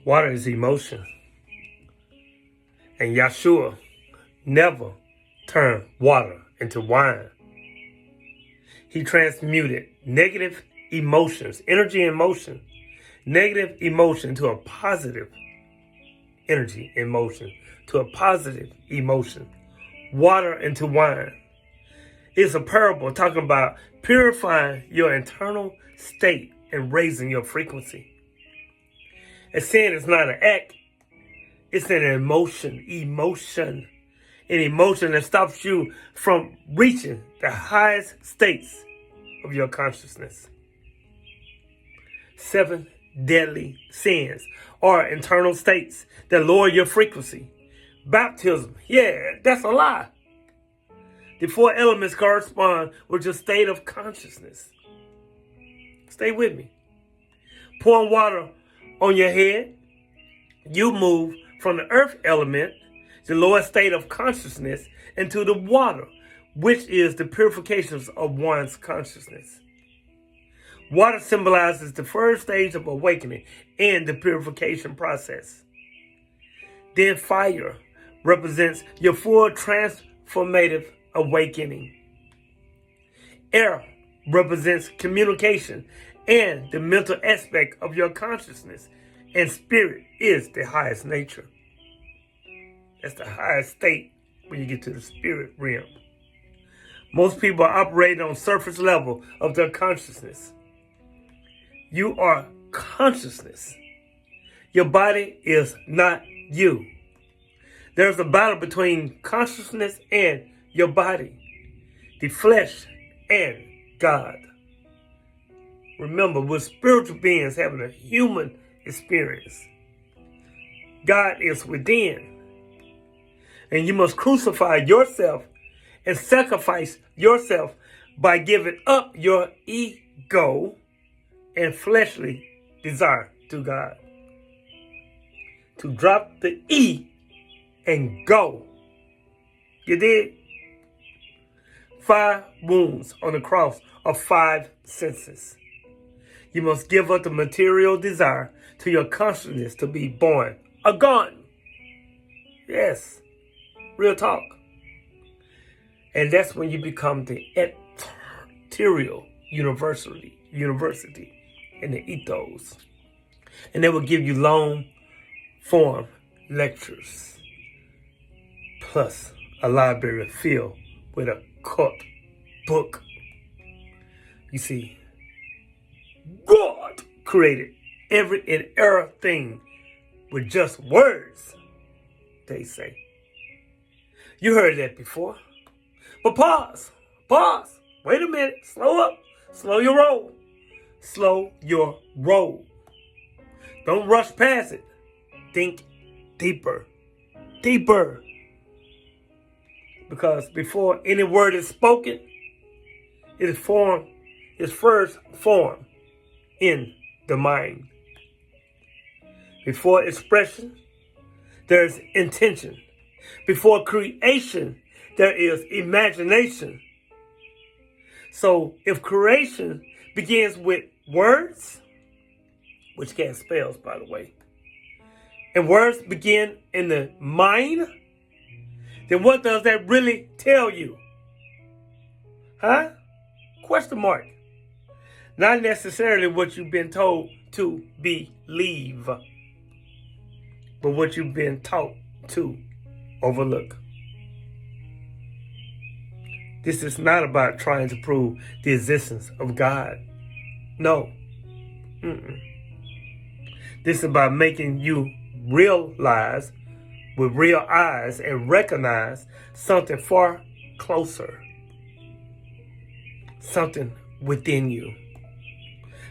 Water is emotion. And Yeshua never turned water into wine. He transmuted negative emotions, energy and motion, negative emotion to a positive energy and motion, to a positive emotion. Water into wine. It's a parable talking about purifying your internal state and raising your frequency. It's saying it's not an act, it's an emotion, an emotion that stops you from reaching the highest states of your consciousness. 7 deadly sins are internal states that lower your frequency. Baptism, yeah, that's a lie. The 4 elements correspond with your state of consciousness. Stay with me. Pouring water on your head, you move from the earth element, the lower state of consciousness, into the water, which is the purifications of one's consciousness. Water symbolizes the first stage of awakening and the purification process. Then fire represents your full transformative awakening. Air represents communication and the mental aspect of your consciousness, and spirit is the highest nature. That's the highest state when you get to the spirit realm. Most people are operating on surface level of their consciousness. You are consciousness. Your body is not you. There's a battle between consciousness and your body, the flesh and God. Remember, we're spiritual beings having a human experience. God is within. And you must crucify yourself and sacrifice yourself by giving up your ego and fleshly desire to God. To drop the E and go. You did? 5 wounds on the cross are 5 senses. You must give up the material desire to your consciousness to be born again. Yes, real talk. And that's when you become the ethereal university in the ethos. And they will give you long form lectures, plus a library filled with a cut book. You see, God created every and everything with just words, they say. You heard that before. But pause, wait a minute, slow up, slow your roll. Slow your roll. Don't rush past it. Think deeper. Because before any word is spoken, it is first formed in the mind. Before expression, there's intention. Before creation, there is imagination. So if creation begins with words, which cast spells, by the way, and words begin in the mind, then what does that really tell you? Huh? Question mark. Not necessarily what you've been told to believe, but what you've been taught to overlook. This is not about trying to prove the existence of God. No. This is about making you realize with real eyes and recognize something far closer. Something within you.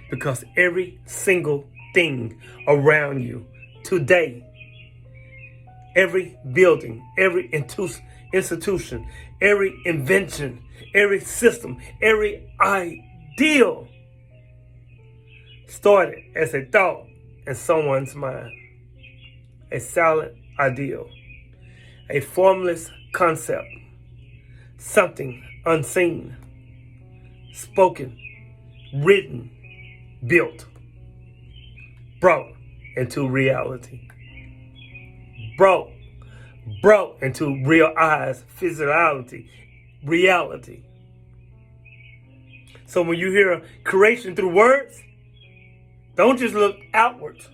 Because every single thing around you today, every building, every institution, every invention, every system, every ideal started as a thought in someone's mind. A silent ideal, a formless concept, something unseen, spoken, written, built, brought into reality. Brought into real eyes, physicality, reality. So when you hear creation through words, don't just look outward.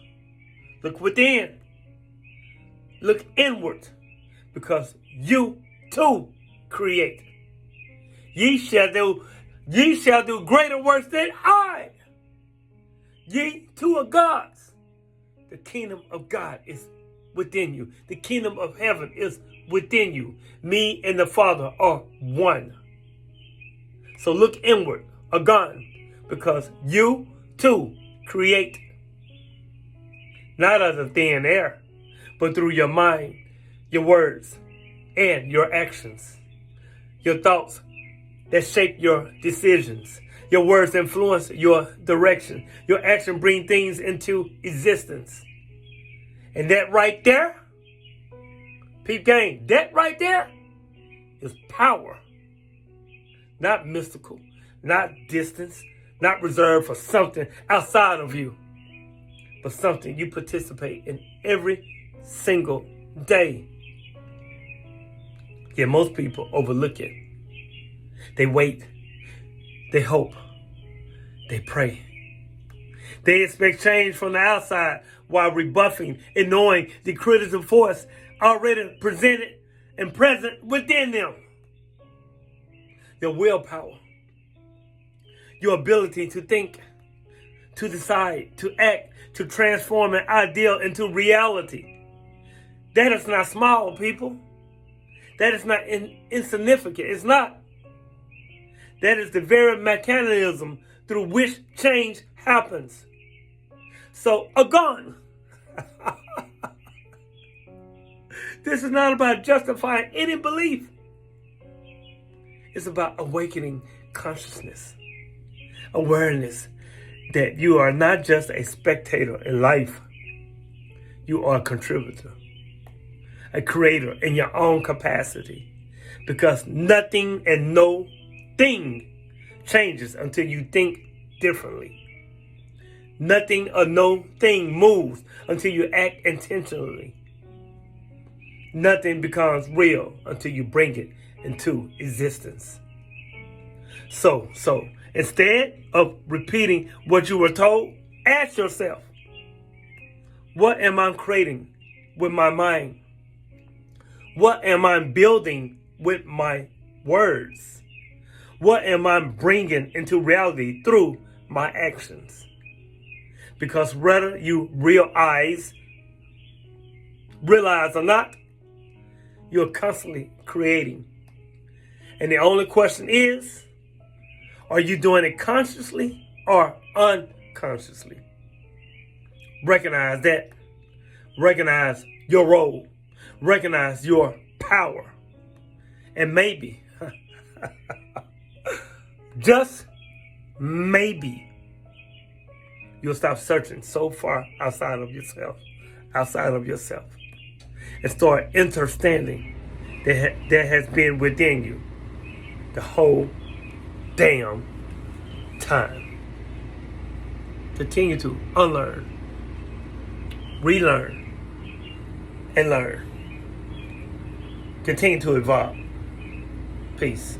Look within. Look inward. Because you too create. Ye shall do greater works than I. Ye too are gods. The kingdom of God is within you. The kingdom of heaven is within you. Me and the Father are one. So look inward, again, because you too create. Not out of thin air, but through your mind, your words, and your actions. Your thoughts that shape your decisions. Your words influence your direction. Your action bring things into existence. And that right there, peep game, that right there is power. Not mystical, not distance, not reserved for something outside of you, but something you participate in every single day. Yet most people overlook it. They wait. They hope. They pray. They expect change from the outside while rebuffing, ignoring the critical force already presented and present within them. Your willpower, your ability to think, to decide, to act, to transform an ideal into reality. That is not small, people. That is not insignificant. It's not. That is the very mechanism through which change happens. So, again, this is not about justifying any belief. It's about awakening consciousness, awareness that you are not just a spectator in life. You are a contributor, a creator in your own capacity. Because nothing and no thing changes until you think differently. Nothing or no thing moves until you act intentionally. Nothing becomes real until you bring it into existence. So, instead of repeating what you were told, ask yourself, what am I creating with my mind? What am I building with my words? What am I bringing into reality through my actions? Because whether you realize or not, you're constantly creating. And the only question is, are you doing it consciously or unconsciously? Recognize that. Recognize your role. Recognize your power. And maybe, just maybe, you'll stop searching so far outside of yourself, and start understanding that has been within you the whole damn time. Continue to unlearn, relearn, and learn. Continue to evolve. Peace.